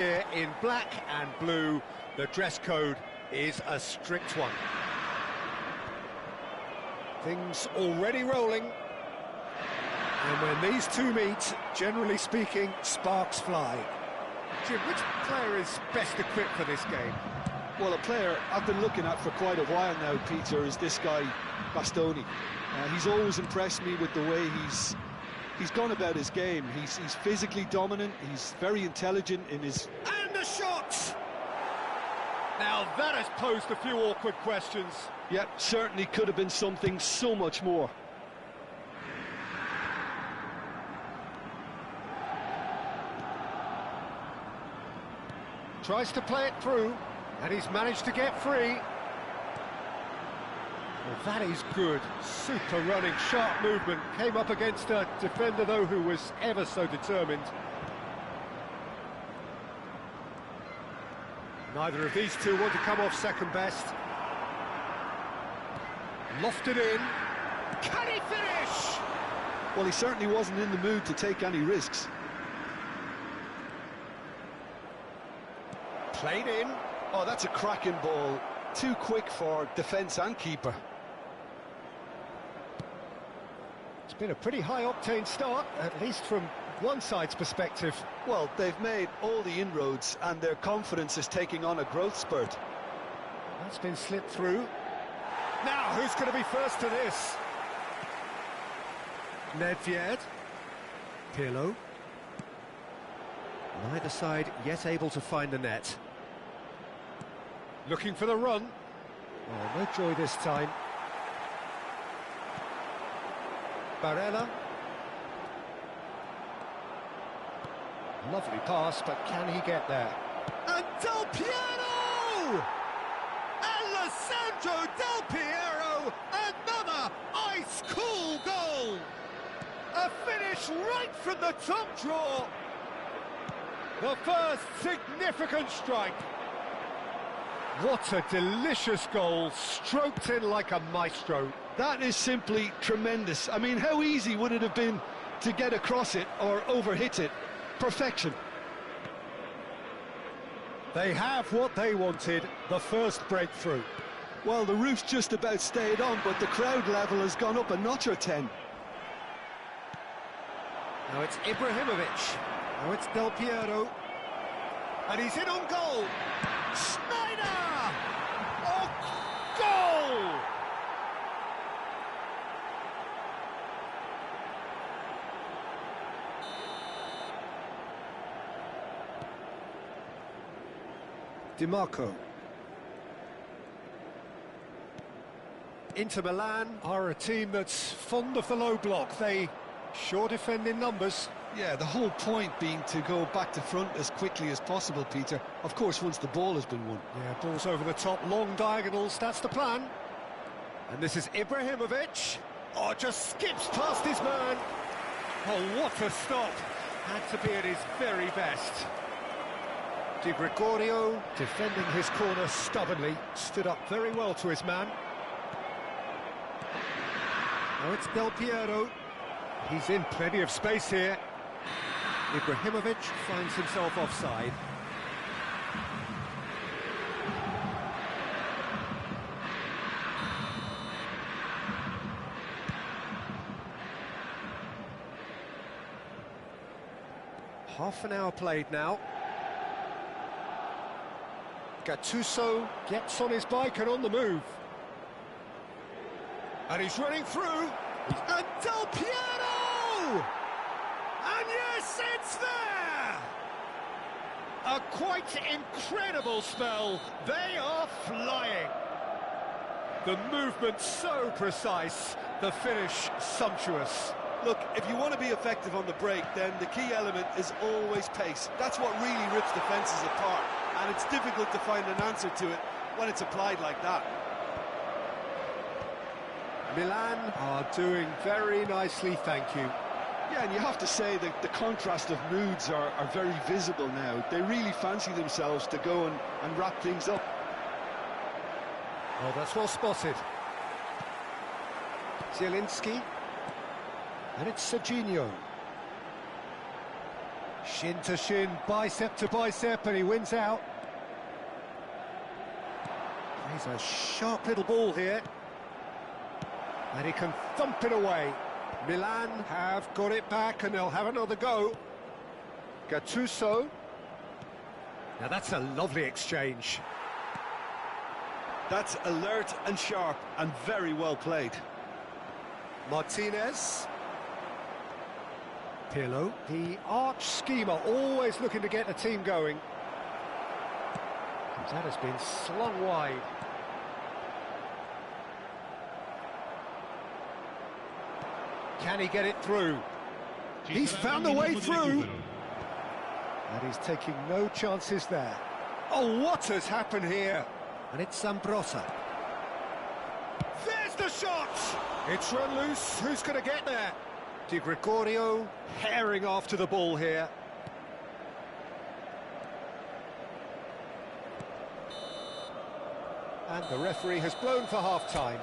Here in black and blue, the dress code is a strict one. Things already rolling. And when these two meet, generally speaking, sparks fly. Jim, which player is best equipped for this game? Well, a player I've been looking at for quite a while now, Peter, is this guy, Bastoni. He's always impressed me with the way he's gone about his game. He's physically dominant, he's very intelligent in his... And the shot! Now that has posed a few awkward questions. Yeah, certainly could have been something so much more. Tries to play it through, and he's managed to get free. Well, that is good. Super running, sharp movement. Came up against a defender, though, who was ever so determined. Neither of these two want to come off second best. Lofted in. Can he finish? Well, he certainly wasn't in the mood to take any risks. Played in. Oh, that's a cracking ball. Too quick for defence and keeper. It's been a pretty high-octane start, at least from one side's perspective. Well, they've made all the inroads and their confidence is taking on a growth spurt. That's been slipped through. Now, who's going to be first to this? Nedved. Pirlo. Neither side yet able to find the net. Looking for the run. Oh, no joy this time. Barella. Lovely pass, but can he get there? And Del Piero! Alessandro Del Piero! Another ice-cool goal! A finish right from the top draw! The first significant strike. What a delicious goal, stroked in like a maestro. That is simply tremendous. I mean, how easy would it have been to get across it or overhit it? Perfection. They have what they wanted, the first breakthrough. Well, the roof's just about stayed on, but the crowd level has gone up a notch or 10. Now it's Ibrahimovic. Now it's Del Piero. And he's in on goal. Schneider! Oh, goal! DiMarco. Inter Milan are a team that's fond of the low block. They sure defend in numbers. Yeah, the whole point being to go back to front as quickly as possible, Peter. Of course, once the ball has been won. Yeah, balls over the top, long diagonals, that's the plan. And this is Ibrahimovic. Oh, just skips past his man. Oh, what a stop. Had to be at his very best. Di Gregorio, defending his corner stubbornly, stood up very well to his man. Now it's Del Piero. He's in plenty of space here. Ibrahimovic finds himself offside. Half an hour played now. Gattuso gets on his bike and on the move. And he's running through. And Del Piero! And yes, it's there! A quite incredible spell. They are flying. The movement so precise, the finish sumptuous. Look, if you want to be effective on the break, then the key element is always pace. That's what really rips defences apart, and it's difficult to find an answer to it when it's applied like that. Milan are doing very nicely, thank you. Yeah, and you have to say that the contrast of moods are very visible now. They really fancy themselves to go and wrap things up. Oh, that's well spotted. Zielinski. And it's Serginho. Shin to shin, bicep to bicep, and he wins out. He's a sharp little ball here. And he can thump it away. Milan have got it back, and they'll have another go. Gattuso. Now that's a lovely exchange. That's alert and sharp and very well played. Martinez. Pirlo. The arch schemer, always looking to get the team going. That has been slung wide. Can he get it through? He's found the way through. And he's taking no chances there. Oh, what has happened here? And it's Zambrotta. There's the shot! It's run loose. Who's going to get there? Di Gregorio herring after the ball here. And the referee has blown for half-time.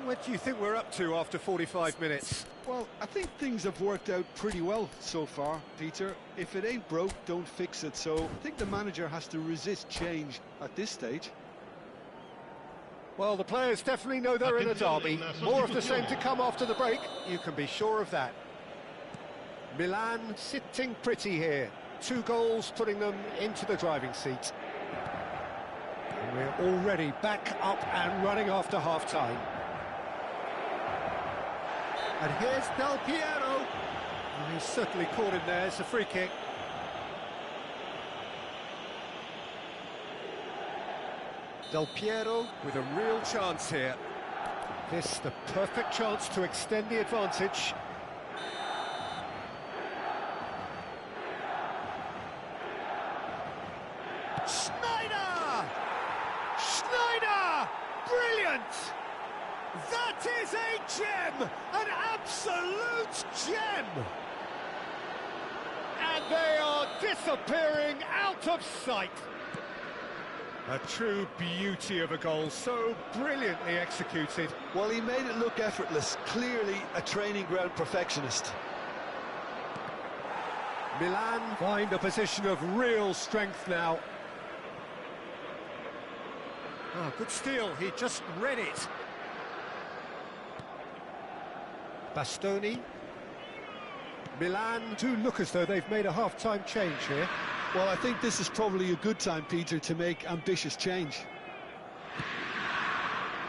What do you think we're up to after 45 minutes? Well, I think things have worked out pretty well so far, Peter. If it ain't broke, don't fix it. So I think the manager has to resist change at this stage. Well, the players definitely know they're in a derby. More of the same to come after the break. You can be sure of that. Milan sitting pretty here. 2 goals putting them into the driving seat. And we're already back up and running after half-time. And here's Del Piero. Oh, he's certainly caught him there. It's a free kick. Del Piero with a real chance here. This the perfect chance to extend the advantage. Schneider! Schneider! Brilliant! That is a gem! An absolute gem! And they are disappearing out of sight. A true beauty of a goal, so brilliantly executed. Well, he made it look effortless. Clearly a training ground perfectionist. Milan find a position of real strength now. Oh, good steal, he just read it. Bastoni. Milan do look as though they've made a half-time change here. Well, I think this is probably a good time, Peter, to make ambitious change.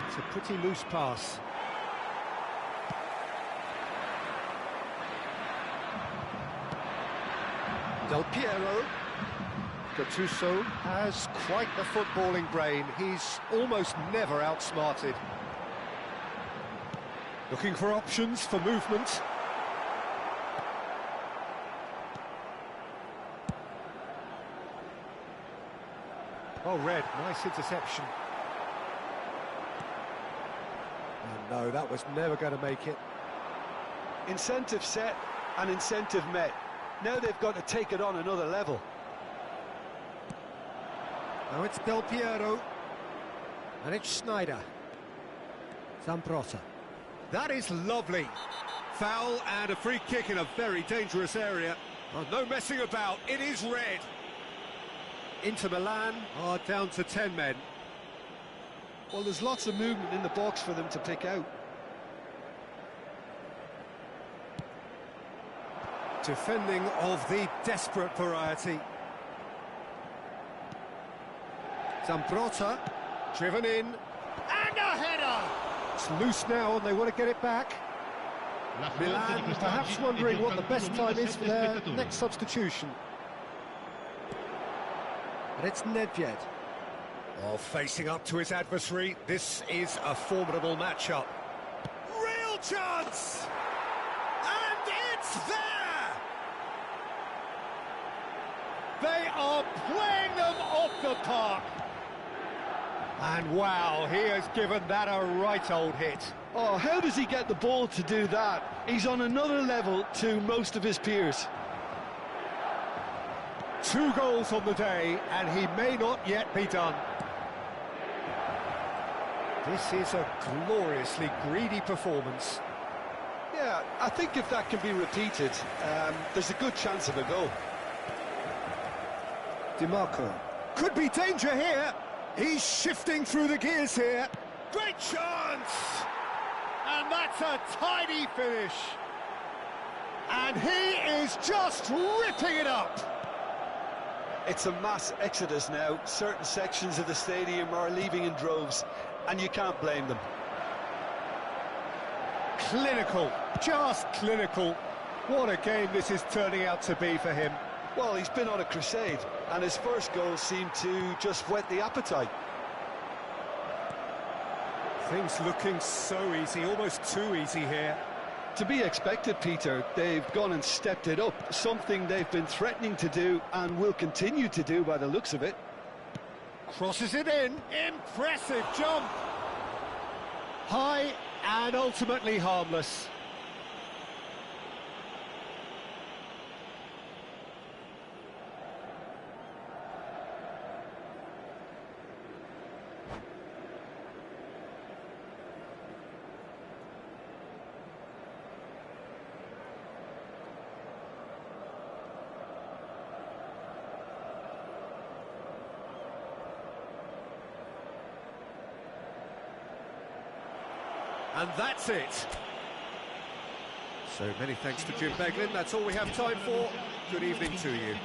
It's a pretty loose pass. Del Piero. Gattuso has quite the footballing brain. He's almost never outsmarted. Looking for options for movement. Oh, Red, nice interception. Oh, no, that was never going to make it. Incentive set and incentive met. Now they've got to take it on another level. Now it's Del Piero. And it's Schneider. Zambrotta. That is lovely. Foul and a free kick in a very dangerous area. Oh, no messing about, it is red. Inter Milan are down to 10 men. Well, there's lots of movement in the box for them to pick out. Defending of the desperate variety. Zambrotta, driven in, and a header! It's loose now and they want to get it back. Milan perhaps wondering what the best time is for their next substitution. And it's Nedved. Oh, facing up to his adversary, this is a formidable matchup. Real chance! And it's there! They are playing them off the park. And wow, he has given that a right old hit. Oh, how does he get the ball to do that? He's on another level to most of his peers. 2 goals on the day, and he may not yet be done. This is a gloriously greedy performance. Yeah, I think if that can be repeated, there's a good chance of a goal. DiMarco. Could be danger here. He's shifting through the gears here. Great chance! And that's a tidy finish. And he is just ripping it up. It's a mass exodus now. Certain sections of the stadium are leaving in droves, and you can't blame them. Clinical, just clinical. What a game this is turning out to be for him. Well, he's been on a crusade, and his first goal seemed to just whet the appetite. Things looking so easy, almost too easy here. To be expected, Peter. They've gone and stepped it up, something they've been threatening to do and will continue to do by the looks of it. Crosses it in, impressive jump. High and ultimately harmless. And that's it. So many thanks to Jim Beglin. That's all we have time for. Good evening to you.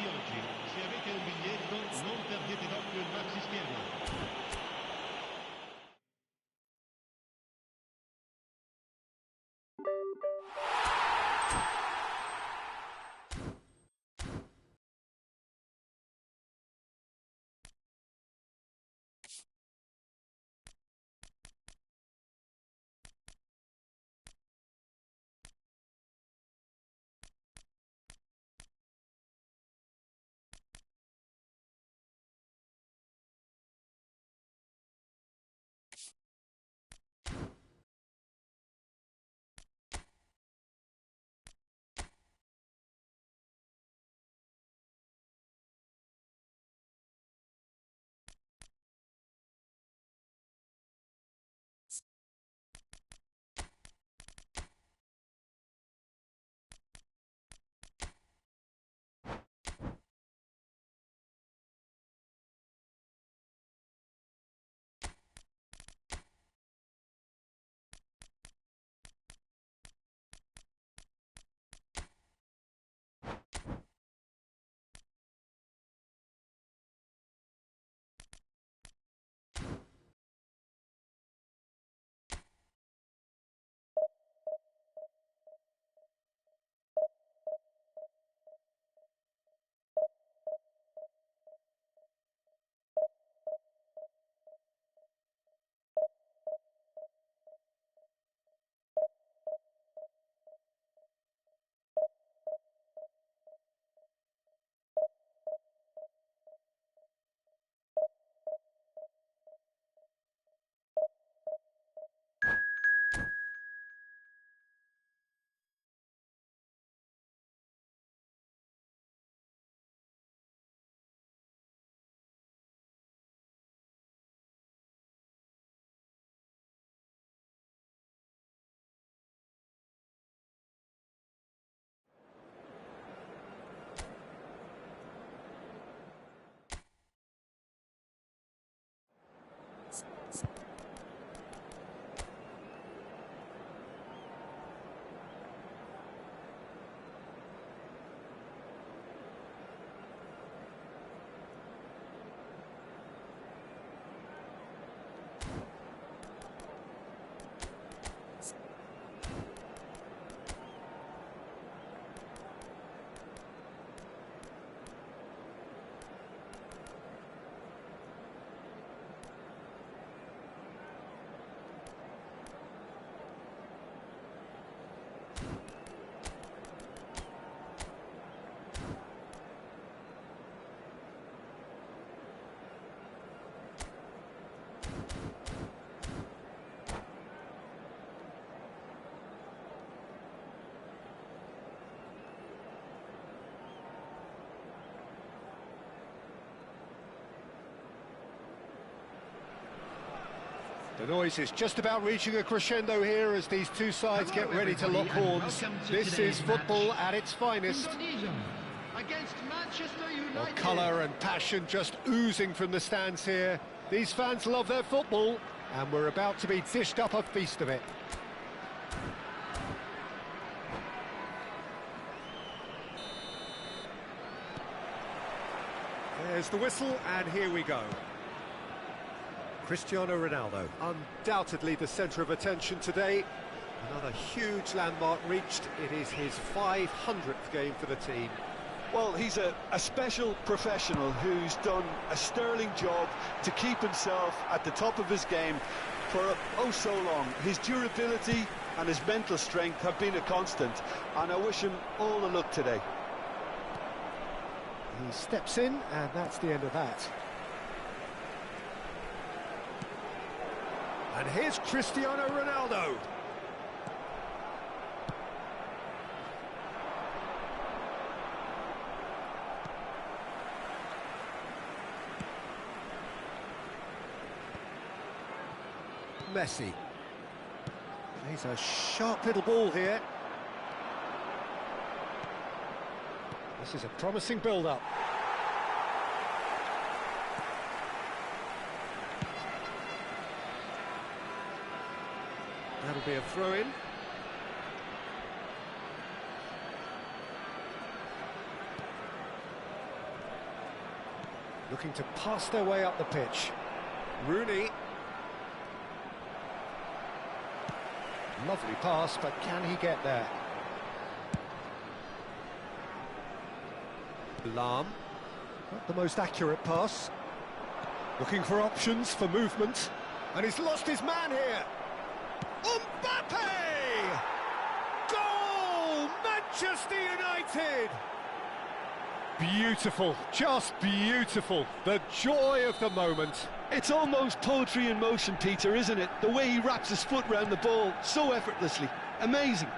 The noise is just about reaching a crescendo here as these two sides get ready to lock horns. This is football at its finest. Well, colour and passion just oozing from the stands here. These fans love their football, and we're about to be dished up a feast of it. There's the whistle, and here we go. Cristiano Ronaldo, undoubtedly the centre of attention today. Another huge landmark reached. It is his 500th game for the team. Well, he's a special professional who's done a sterling job to keep himself at the top of his game for oh so long. His durability and his mental strength have been a constant, and I wish him all the luck today. He steps in, and that's the end of that. And here's Cristiano Ronaldo. Messi. He's a sharp little ball here. This is a promising build-up. That'll be a throw-in. Looking to pass their way up the pitch. Rooney. Lovely pass, but can he get there? Lahm. Not the most accurate pass. Looking for options for movement. And he's lost his man here. Mbappe! Goal! Manchester United! Beautiful, just beautiful. The joy of the moment. It's almost poetry in motion, Peter, isn't it? The way he wraps his foot round the ball so effortlessly. Amazing.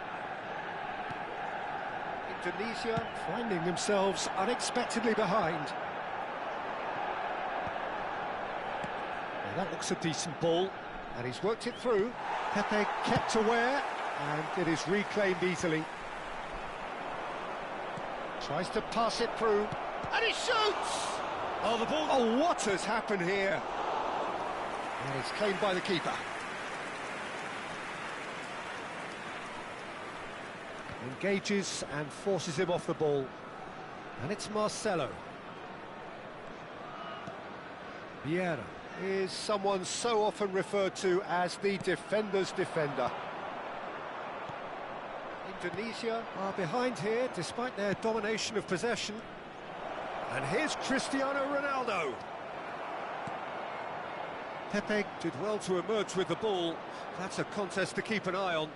Indonesia finding themselves unexpectedly behind. Now that looks a decent ball, and he's worked it through. Pepe kept aware, and it is reclaimed easily. Tries to pass it through, and he shoots! Oh, the ball... Oh, what has happened here? And it's claimed by the keeper. Engages and forces him off the ball. And it's Marcelo. Vieira is someone so often referred to as the defender's defender. Indonesia are behind here despite their domination of possession. And here's Cristiano Ronaldo. Pepe did well to emerge with the ball. That's a contest to keep an eye on.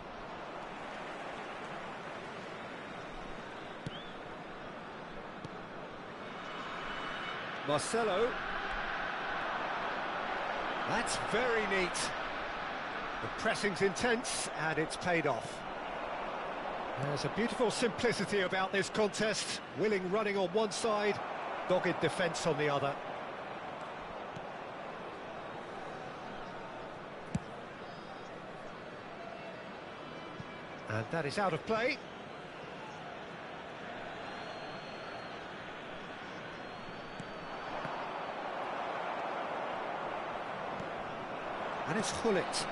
Marcelo. That's very neat. The pressing's intense, and it's paid off. There's a beautiful simplicity about this contest. Willing running on one side, dogged defence on the other. And that is out of play. And it's Hullet.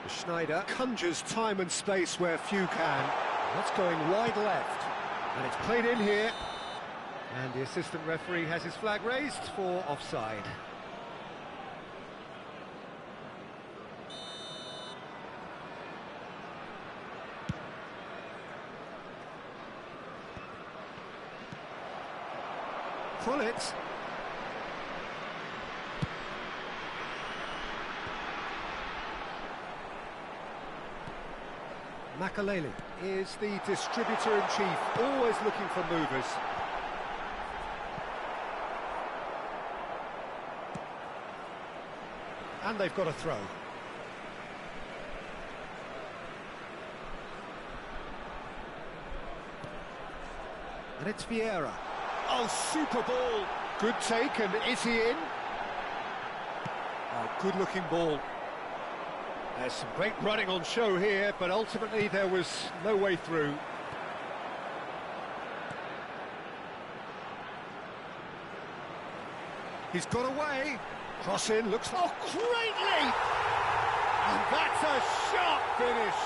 Schneider conjures time and space where few can. That's going wide left. And it's played in here. And the assistant referee has his flag raised for offside. Hullet. Makaleli is the distributor-in-chief, always looking for movers. And they've got a throw. And it's Vieira. Oh, super ball! Good take, and is he in? Oh, Good-looking ball. There's some great running on show here, but ultimately there was no way through. He's got away. Cross in, looks... Oh, great leap! And that's a sharp finish.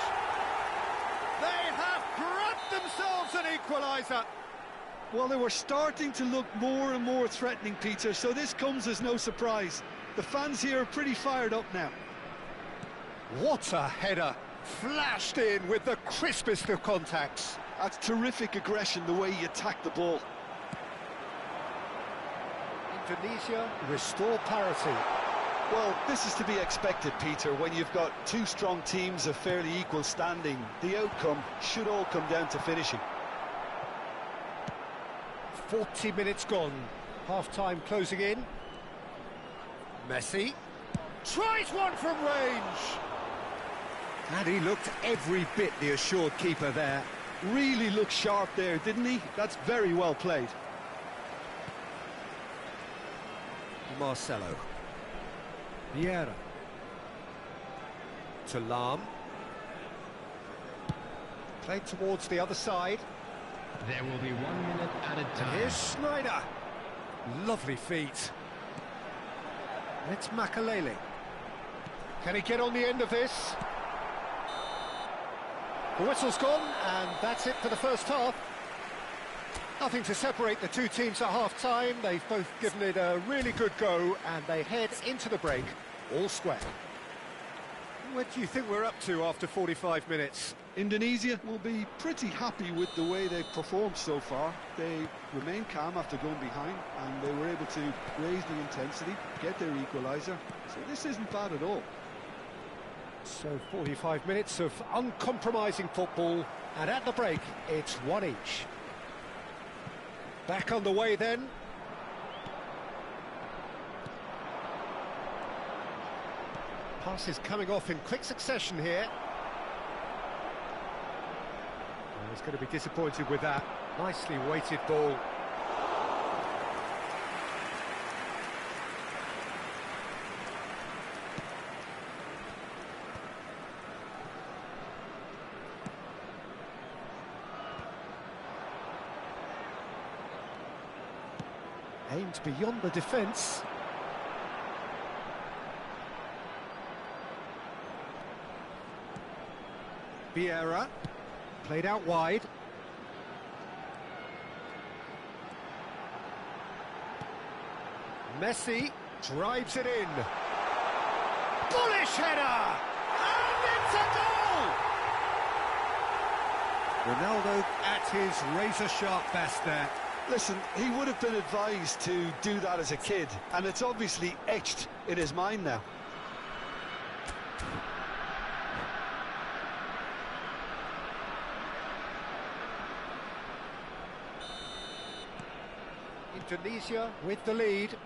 They have grabbed themselves an equaliser. Well, they were starting to look more and more threatening, Peter, so this comes as no surprise. The fans here are pretty fired up now. What a header! Flashed in with the crispest of contacts. That's terrific aggression, the way he attacked the ball. Indonesia restore parity. Well, this is to be expected, Peter. When you've got two strong teams of fairly equal standing, the outcome should all come down to finishing. 40 minutes gone. Half-time closing in. Messi tries one from range. And he looked every bit the assured keeper there. Really looked sharp there, didn't he? That's very well played. Marcelo. Vieira. To Lam. Played towards the other side. There will be 1 minute at a time. Here's Schneider. Lovely feet. It's Makalele. Can he get on the end of this? The whistle's gone, and that's it for the first half. Nothing to separate the two teams at half-time. They've both given it a really good go, and they head into the break all square. What do you think we're up to after 45 minutes? Indonesia will be pretty happy with the way they've performed so far. They remained calm after going behind, and they were able to raise the intensity, get their equaliser. So this isn't bad at all. So 45 minutes of uncompromising football, and at the break, it's one each. Back underway then. Passes coming off in quick succession here. He's going to be disappointed with that. Nicely weighted ball. Aimed beyond the defence. Vieira. Played out wide. Messi drives it in. Bullish header! And it's a goal! Ronaldo at his razor-sharp best there. Listen, he would have been advised to do that as a kid, and it's obviously etched in his mind now. Indonesia with the lead.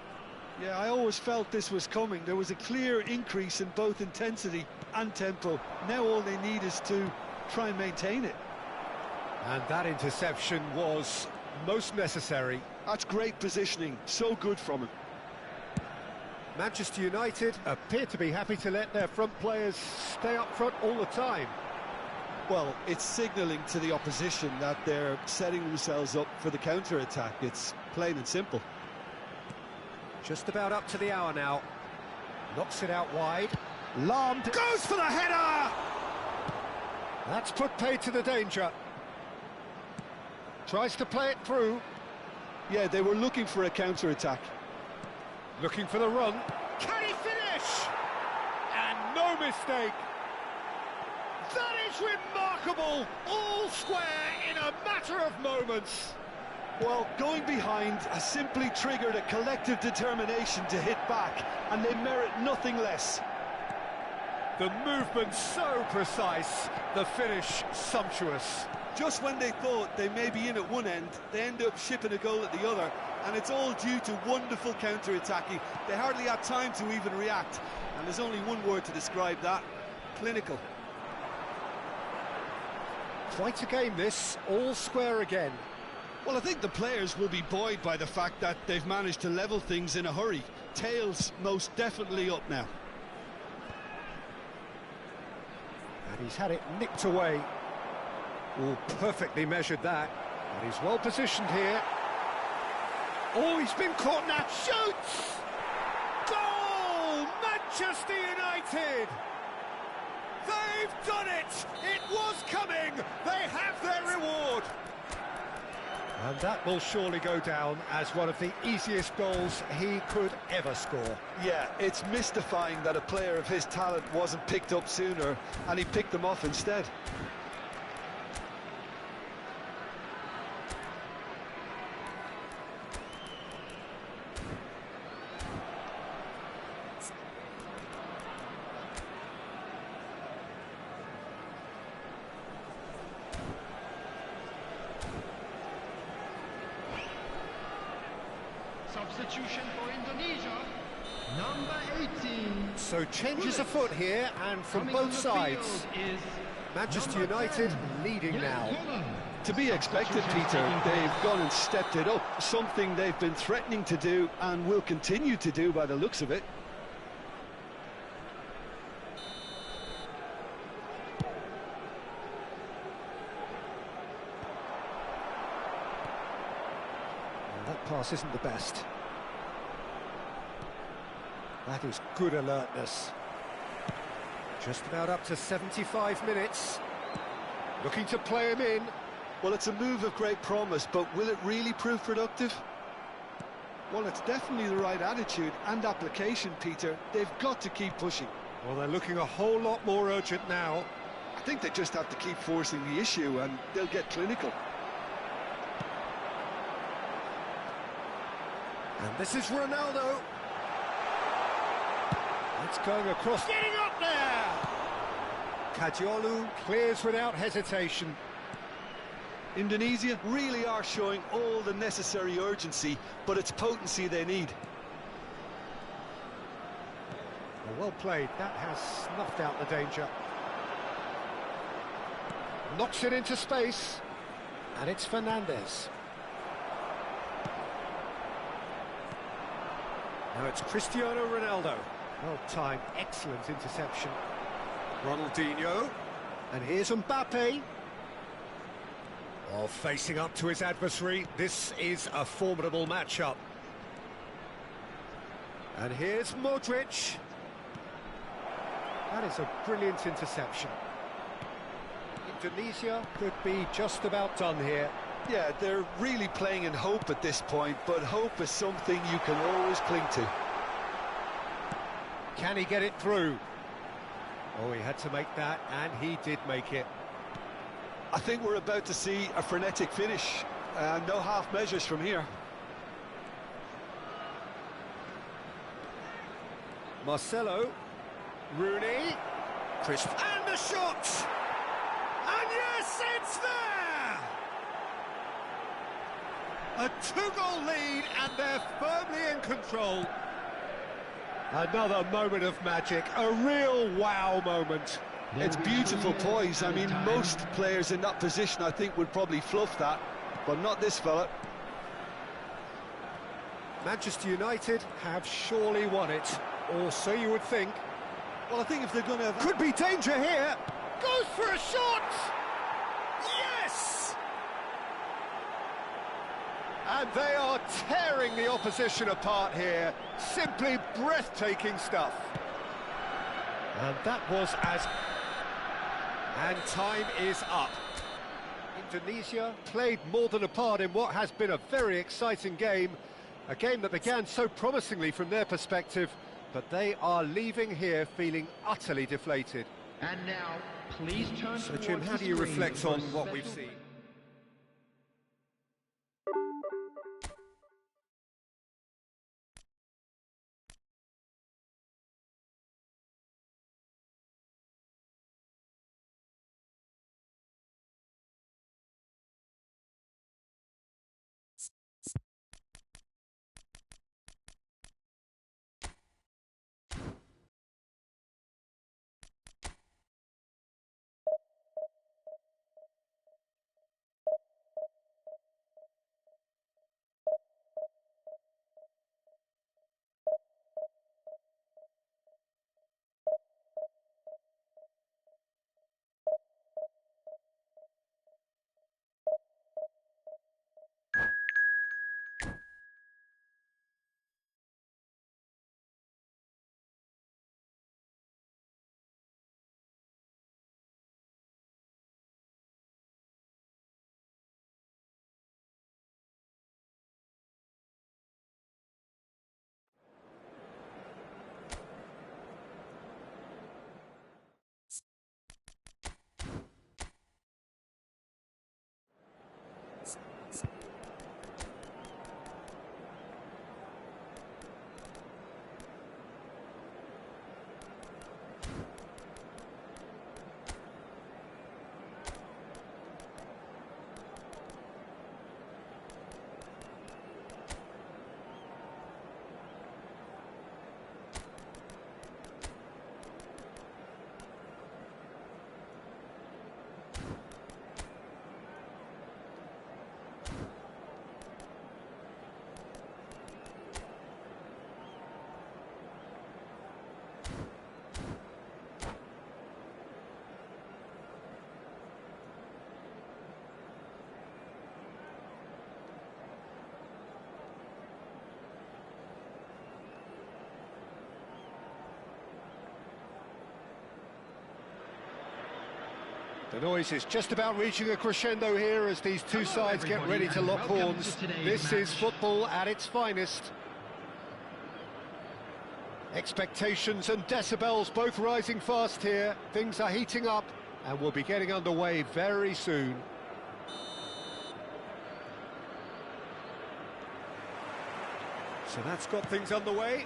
Yeah, I always felt this was coming. There was a clear increase in both intensity and tempo. Now all they need is to try and maintain it. And that interception was most necessary. That's great positioning, so good from him. Manchester United appear to be happy to let their front players stay up front all the time. Well, it's signalling to the opposition that they're setting themselves up for the counter-attack. It's plain and simple. Just about up to the hour now. Knocks it out wide. Lam goes for the header! That's put paid to the danger. Tries to play it through. Yeah, they were looking for a counter-attack. Looking for the run. Can he finish? And no mistake. That is remarkable! All square in a matter of moments. Well, going behind has simply triggered a collective determination to hit back, and they merit nothing less. The movement so precise, the finish sumptuous. Just when they thought they may be in at one end, they end up shipping a goal at the other, and it's all due to wonderful counter-attacking. They hardly had time to even react, and there's only one word to describe that: clinical. Quite a game this, all square again. Well, I think the players will be buoyed by the fact that they've managed to level things in a hurry. Tails most definitely up now. And he's had it nicked away. Oh, perfectly measured that. And he's well positioned here. Oh, he's been caught now. Shoots! Goal! Manchester United! They've done it! It was coming! They have their reward! And that will surely go down as one of the easiest goals he could ever score. Yeah, it's mystifying that a player of his talent wasn't picked up sooner, and he picked them off instead. Substitution for Indonesia, number 18. So changes afoot here, and from both sides. Manchester United leading now. To be expected, Peter. They've gone and stepped it up, something they've been threatening to do and will continue to do by the looks of it. That pass isn't the best. That is good alertness. Just about up to 75 minutes. Looking to play him in. Well, it's a move of great promise, but will it really prove productive? Well, it's definitely the right attitude and application, Peter. They've got to keep pushing. Well, they're looking a whole lot more urgent now. I think they just have to keep forcing the issue and they'll get clinical. And this is Ronaldo. It's going across. Getting up there! Kadiolu clears without hesitation. Indonesia really are showing all the necessary urgency, but it's potency they need. Well played. That has snuffed out the danger. Knocks it into space. And it's Fernandes. Now it's Cristiano Ronaldo. Well timed, excellent interception. Ronaldinho. And here's Mbappe. Oh, facing up to his adversary. This is a formidable matchup. And here's Modric. That is a brilliant interception. Indonesia could be just about done here. Yeah, they're really playing in hope at this point, but hope is something you can always cling to. Can he get it through? Oh, he had to make that, and he did make it. I think we're about to see a frenetic finish. No half measures from here. Marcelo. Rooney. And the shot! And yes, it's there! A two-goal lead, and they're firmly in control. Another moment of magic, a real wow moment. It's beautiful poise. I mean, most players in that position, I think, would probably fluff that, but not this fella. Manchester United have surely won it, or so you would think. Well, I think if they're going to... Could be danger here. Goes for a shot! Yes! And they are tearing the opposition apart here. Simply breathtaking stuff. And that was as... And time is up. Indonesia played more than a part in what has been a very exciting game. A game that began so promisingly from their perspective, but they are leaving here feeling utterly deflated. And now, please turn So, Jim, how do you reflect on what we've seen? The noise is just about reaching a crescendo here as these two sides get ready to lock horns. This is football at its finest. Expectations and decibels both rising fast here. Things are heating up and we'll be getting underway very soon. So that's got things underway.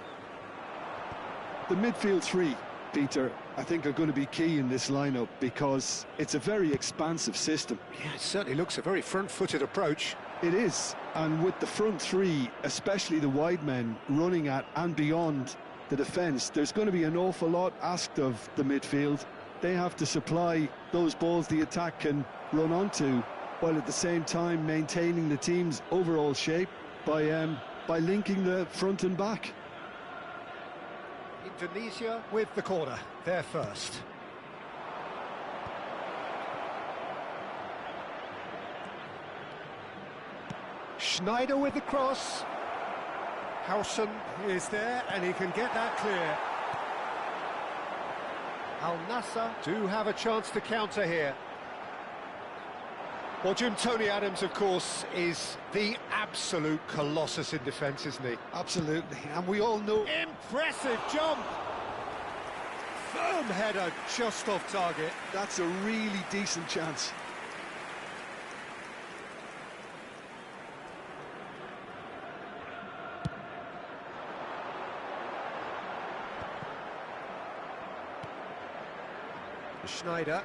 The midfield three, Peter, I think are going to be key in this lineup because it's a very expansive system. Yeah, it certainly looks a very front-footed approach. It is, and with the front three, especially the wide men running at and beyond the defence, there's going to be an awful lot asked of the midfield. They have to supply those balls the attack can run onto, while at the same time maintaining the team's overall shape by linking the front and back. Indonesia with the corner, they're first. Schneider with the cross. Hausen is there and he can get that clear. Al Nassr do have a chance to counter here. Well, Jim, Tony Adams, of course, is the absolute colossus in defence, isn't he? Absolutely, and we all know... Impressive jump! Firm header, just off target. That's a really decent chance. Schneider.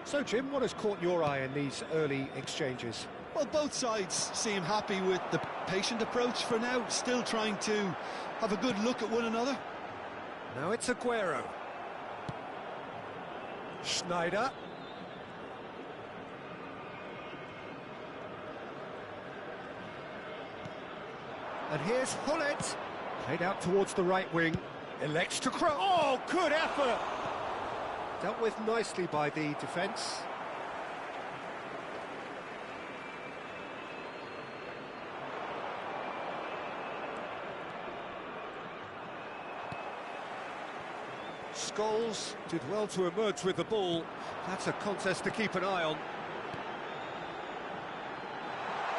So, Jim, what has caught your eye in these early exchanges? Well, both sides seem happy with the patient approach for now, still trying to have a good look at one another. Now it's Aguero. Schneider. And here's Hullet. Played out towards the right wing. Elects to cross. Oh, good effort! Dealt with nicely by the defence. Scholes did well to emerge with the ball. That's a contest to keep an eye on.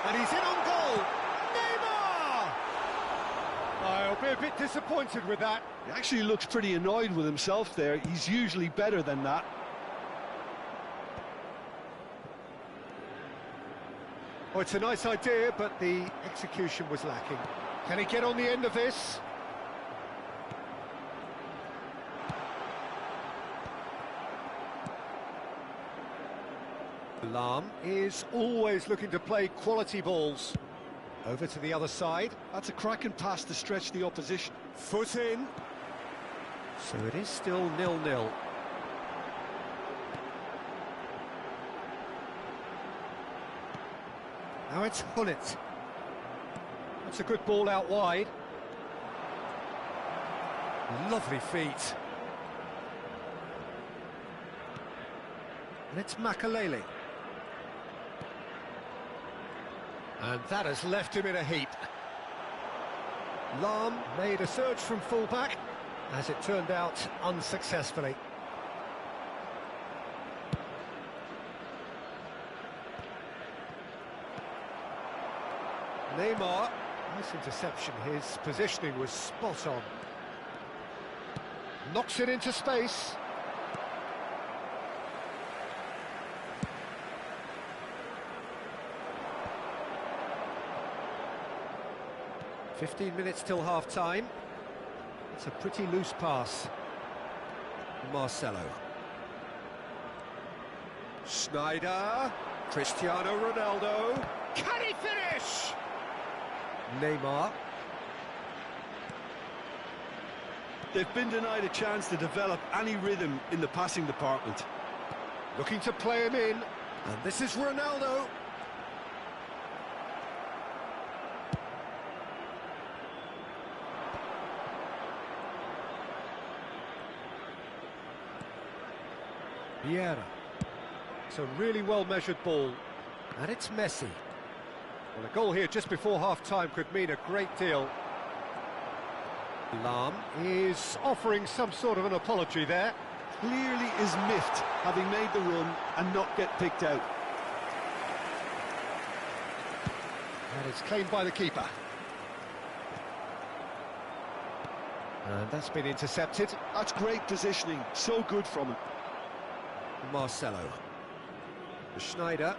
And he's in on goal! Neymar! I'll be a bit disappointed with that. He actually looks pretty annoyed with himself there. He's usually better than that. Oh, it's a nice idea, but the execution was lacking. Can he get on the end of this? Lahm is always looking to play quality balls. Over to the other side. That's a cracking pass to stretch the opposition. Foot in. So it is still 0-0. Now it's Hullet. That's a good ball out wide. Lovely feet. And it's Makalele. And that has left him in a heap. Lahm made a surge from full-back, as it turned out unsuccessfully. Neymar, nice interception, his positioning was spot on. Knocks it into space. "15 minutes till half-time." It's a pretty loose pass. Marcelo. Schneider. Cristiano Ronaldo. Can he finish? Neymar. They've been denied a chance to develop any rhythm in the passing department. Looking to play him in. And this is Ronaldo. Vieira. It's a really well-measured ball. And it's Messi. Well, a goal here just before half-time could mean a great deal. Lam is offering some sort of an apology there. Clearly is miffed, having made the run and not get picked out. And it's claimed by the keeper. And that's been intercepted. That's great positioning, so good from him. Marcelo. Schneider.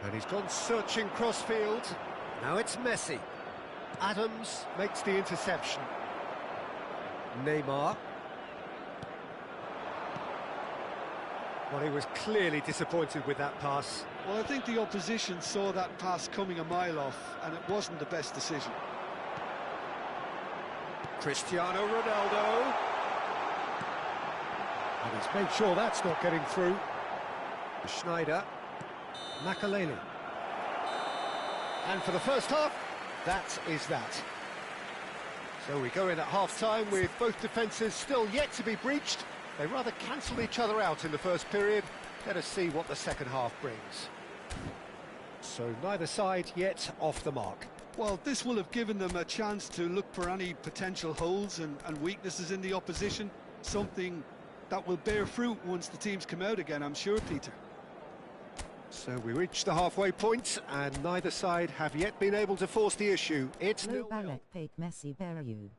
And he's gone searching crossfield. Now it's Messi. Adams makes the interception. Neymar. Well, he was clearly disappointed with that pass. Well, I think the opposition saw that pass coming a mile off, and it wasn't the best decision. Cristiano Ronaldo. And he's made sure that's not getting through. Schneider. Makaleli. And for the first half, that is that. So we go in at half-time with both defences still yet to be breached. They rather cancelled each other out in the first period. Let us see what the second half brings. So neither side yet off the mark. Well, this will have given them a chance to look for any potential holes and weaknesses in the opposition. Something that will bear fruit once the teams come out again, I'm sure, Peter. So we reach the halfway point, and neither side have yet been able to force the issue. It's No 0-0. Barrett fake Messi Berayu.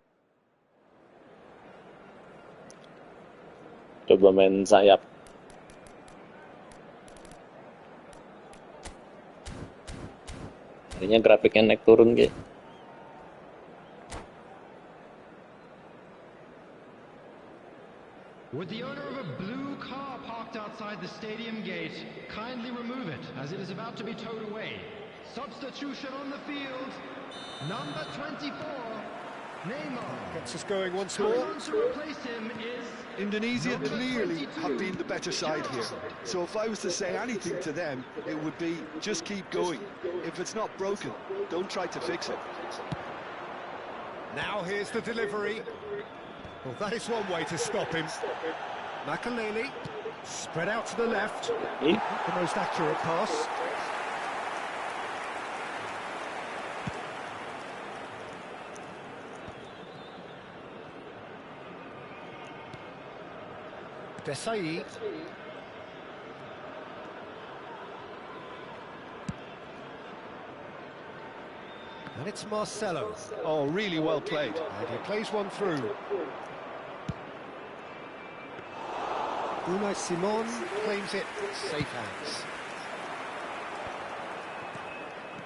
Coba main sayap. Akhirnya grafiknya naik turun gitu. Would the owner of a blue car parked outside the stadium gate kindly remove it, as it is about to be towed away? Substitution on the field. Number 24, Neymar. Gets us going once Coming more. on to replace him is Indonesia number clearly 22, have been the better side here. So if I was to say anything to them, it would be just keep going. If it's not broken, don't try to fix it. Now here's the delivery. Well, that is one way to stop him. Makaleli, spread out to the left. Not the most accurate pass. Desai. And it's Marcelo. Oh, really well played. And he plays one through. Unai Simon claims it. Safe hands.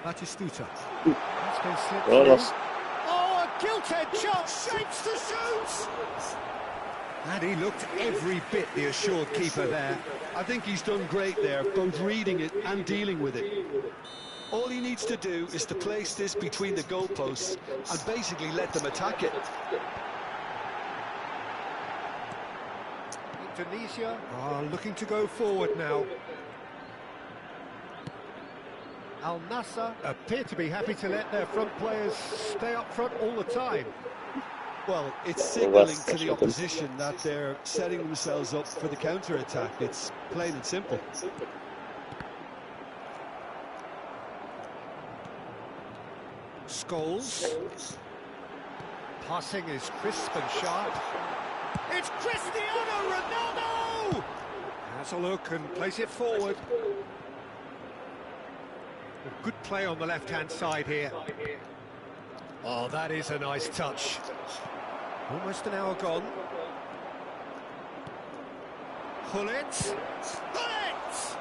Batistuta. That's been slipped Lolos. through. Oh, a gilt-edged shot. Shapes to shoot. And he looked every bit the assured keeper there. I think he's done great there, both reading it and dealing with it. All he needs to do is to place this between the goalposts and basically let them attack it. Indonesia are looking to go forward now. Al Nassr appear to be happy to let their front players stay up front all the time. Well, it's signalling to the opposition that they're setting themselves up for the counter-attack. It's plain and simple. Scholes. Passing is crisp and sharp. It's Cristiano Ronaldo! Has a look and plays it forward. A good play on the left-hand side here. Oh, that is a nice touch. Almost an hour gone. Hullet. Hullet!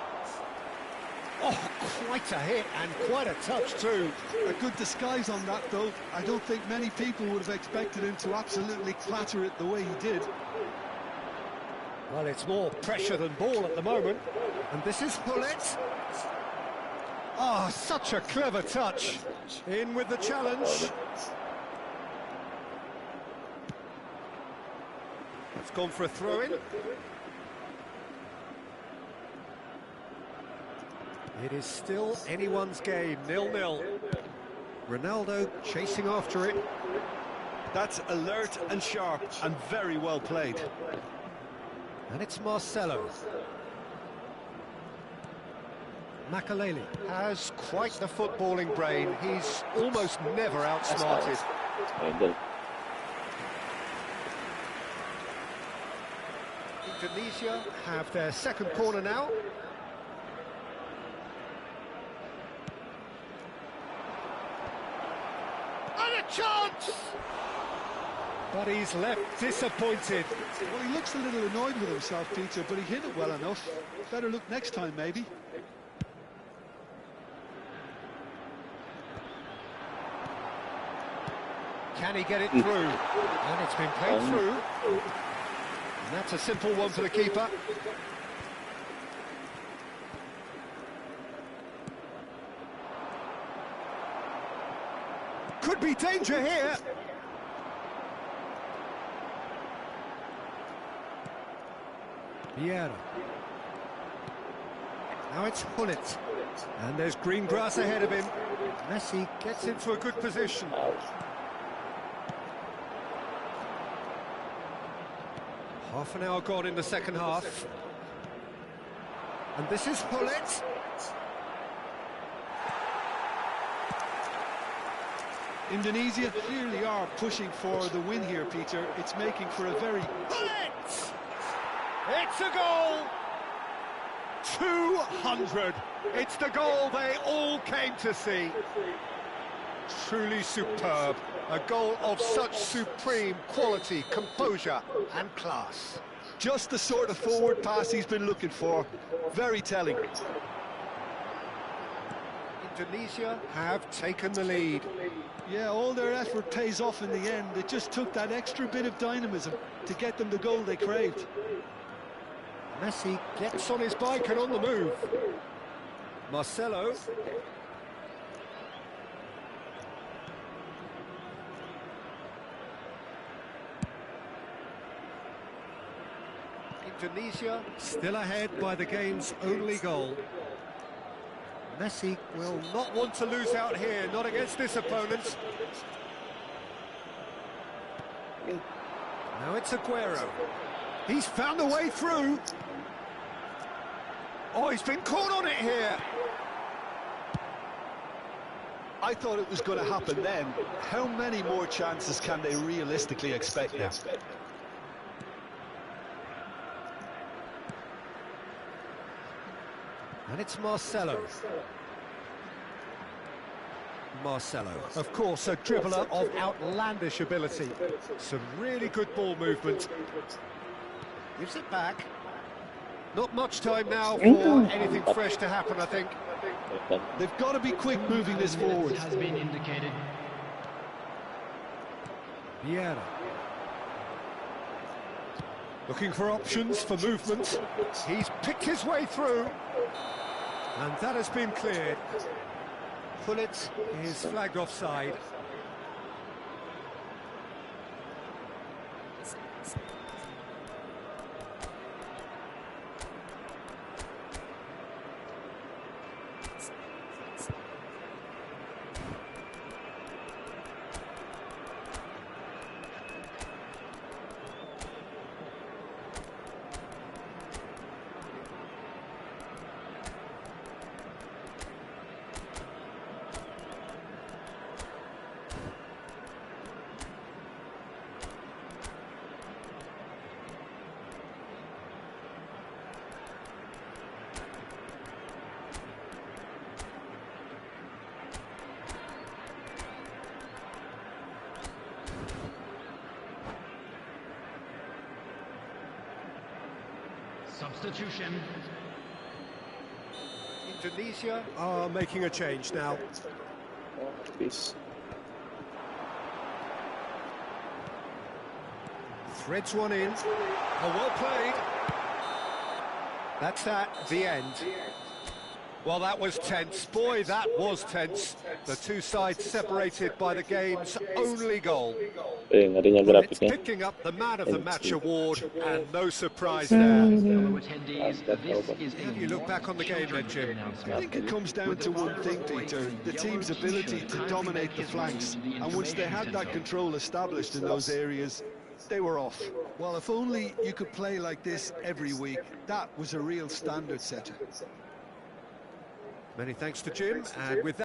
Oh, quite a hit and quite a touch too. A good disguise on that, though. I don't think many people would have expected him to absolutely clatter it the way he did. Well, it's more pressure than ball at the moment. And this is Hullet. Oh, such a clever touch. In with the challenge. It's gone for a throw-in. It is still anyone's game, 0-0. Ronaldo chasing after it. That's alert and sharp and very well played. And it's Marcelo. Makaleli has quite the footballing brain. He's almost never outsmarted. Idol. Indonesia have their second corner now. And a chance! But he's left disappointed. Well, he looks a little annoyed with himself, Peter, but he hit it well enough. Better look next time, maybe. Can he get it through? And it's been played through. And that's a simple one for the keeper. Could be danger here. Vieira. Now it's Hullet. And there's green grass ahead of him. Messi gets into a good position. Half an hour gone in the second half. And this is Hullet. Indonesia clearly are pushing for the win here, Peter. It's making for a very... Hullet! It's a goal! 200! It's the goal they all came to see. Truly superb. A goal of such supreme quality, composure and class. Just the sort of forward pass he's been looking for. Very telling. Indonesia have taken the lead. Yeah, all their effort pays off in the end. It just took that extra bit of dynamism to get them the goal they craved. Messi gets on his bike and on the move. Marcelo. Indonesia still ahead by the game's only goal. Messi will not want to lose out here, not against this opponent. Now it's Aguero. He's found a way through. Oh, he's been caught on it here. I thought it was going to happen then. How many more chances can they realistically expect now? And it's Marcelo. Marcelo, of course, a dribbler of outlandish ability. Some really good ball movement. Gives it back. Not much time now for anything fresh to happen, I think. They've got to be quick moving this forward. Has been indicated. Vieira. Looking for options for movement. He's picked his way through. And that has been cleared. Hullet is flagged offside. Substitution. Indonesia are making a change now. Peace. Threads one in. Oh, well played. That's that, the end. Well, that was tense. Boy, that was tense. The two sides separated by the game's only goal. Ngerinya It's grafiknya. picking up the Man of the Match award, and no surprise there. Fellow attendees, this is How do you look back on the game then, Jim? I think it comes down to one thing, Peter, the team's ability to dominate the flanks. And once they had that control established in those areas, they were off. Well, if only you could play like this every week, that was a real standard setter. Many thanks to Jim, and with that